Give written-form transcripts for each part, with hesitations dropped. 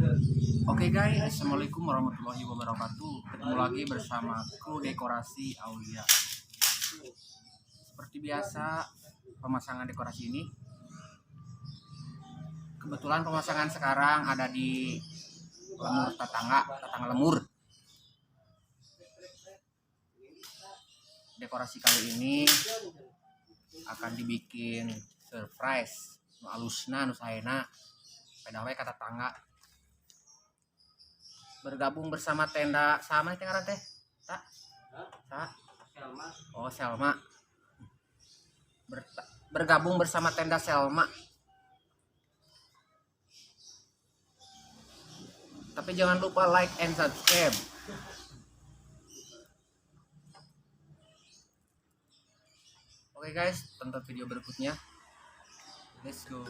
Oke guys, assalamualaikum warahmatullahi wabarakatuh. Ketemu lagi bersama kru dekorasi Aulia. Seperti biasa, pemasangan dekorasi ini kebetulan pemasangan sekarang ada di lemur tetangga lemur. Dekorasi kali ini akan dibikin surprise, nu alusna nu saena pedawe kata tetangga. Bergabung bersama tenda sama itu ngaran teh tak Selma. Oh Selma. Bergabung bersama tenda Selma. Tapi jangan lupa like and subscribe. Oke guys, tonton video berikutnya. Let's go.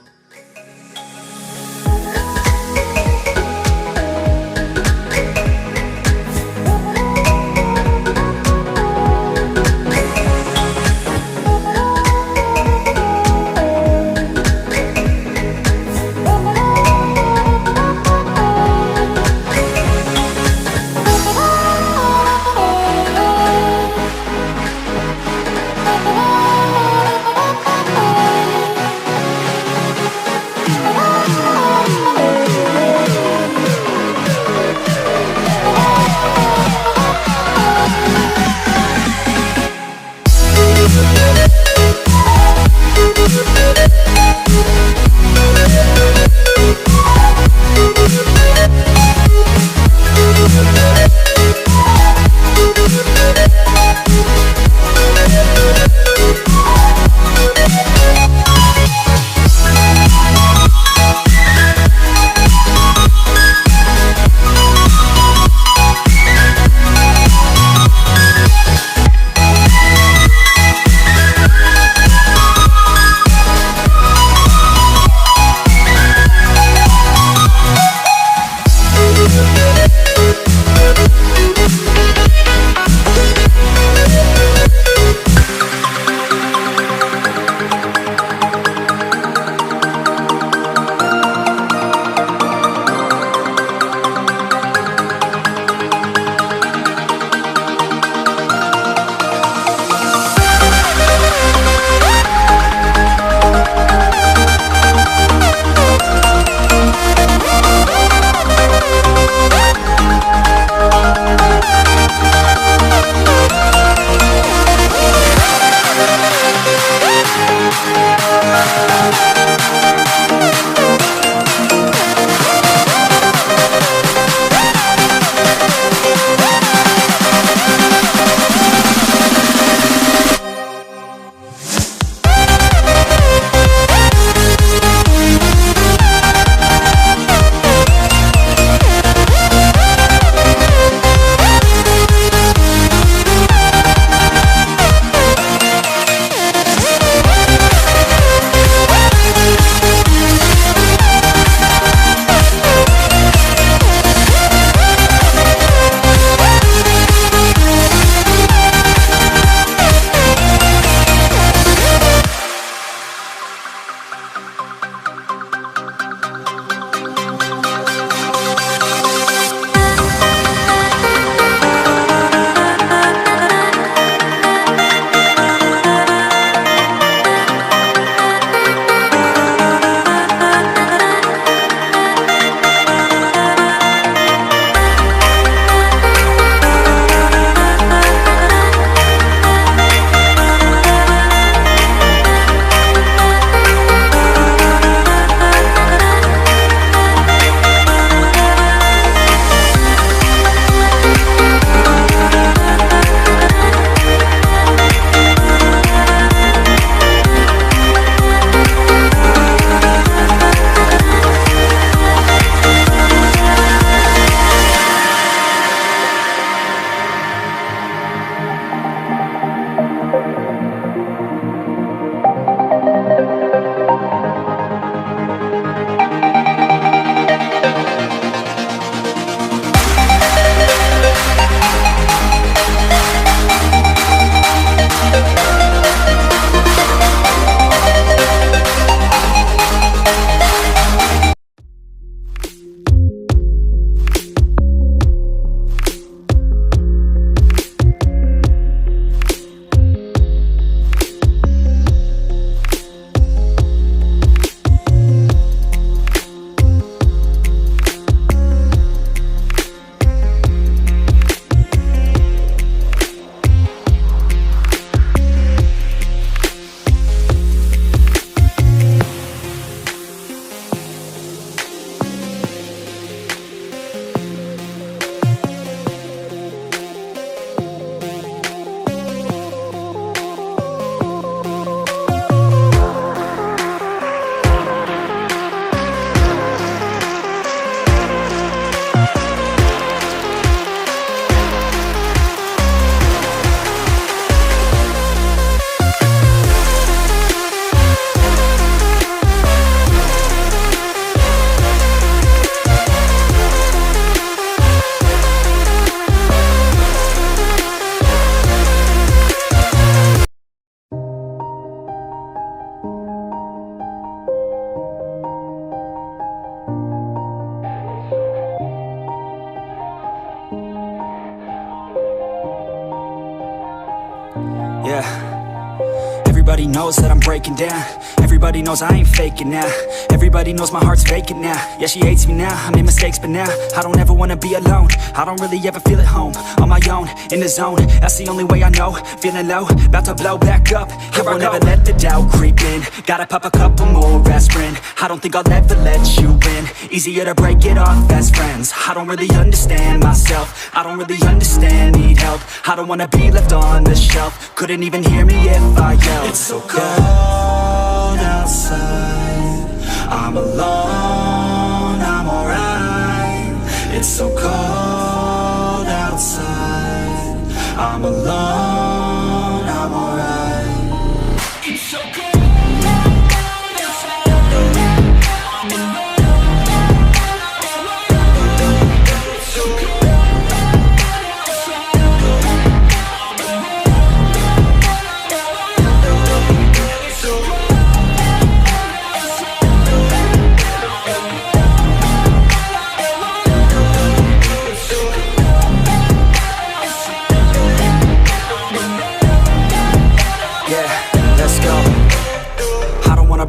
Yeah. Everybody knows that I'm breaking down. Everybody knows I ain't faking now. Everybody knows my heart's vacant now. Yeah, she hates me now, I made mistakes but now I don't ever wanna be alone. I don't really ever feel at home. On my own, in the zone, that's the only way I know. Feeling low, about to blow back up. Here I won't ever let the doubt creep in. Gotta pop a couple more aspirin. I don't think I'll ever let you in. Easier to break it off best friends. I don't really understand myself. I don't really understand, need help. I don't wanna be left on the shelf. Couldn't even hear me if I yelled. It's so cold outside, I'm alone, I'm alright. It's so cold outside, I'm alone, I'm alright. It's so cold.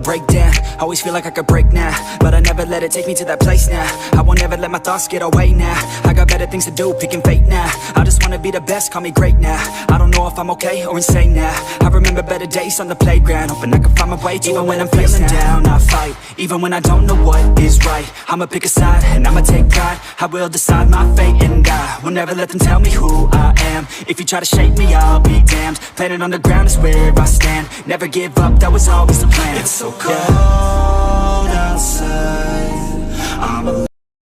Break down, always feel like I could break now, but I never let it take me to that place now. I won't ever let my thoughts get away now. I got better things to do, picking fate now. I just wanna be the best, call me great now. I don't know if I'm okay or insane now. I remember better days on the playground, hoping I can find my way to even when I'm feeling down. I fight, even when I don't know what is right. I'ma pick a side, and I'ma take pride. I will decide my fate, and I will never let them tell me who I am. If you try to shake me, I'll be damned. Planet on the ground is where I stand. Never give up, that was always the plan. It's so cold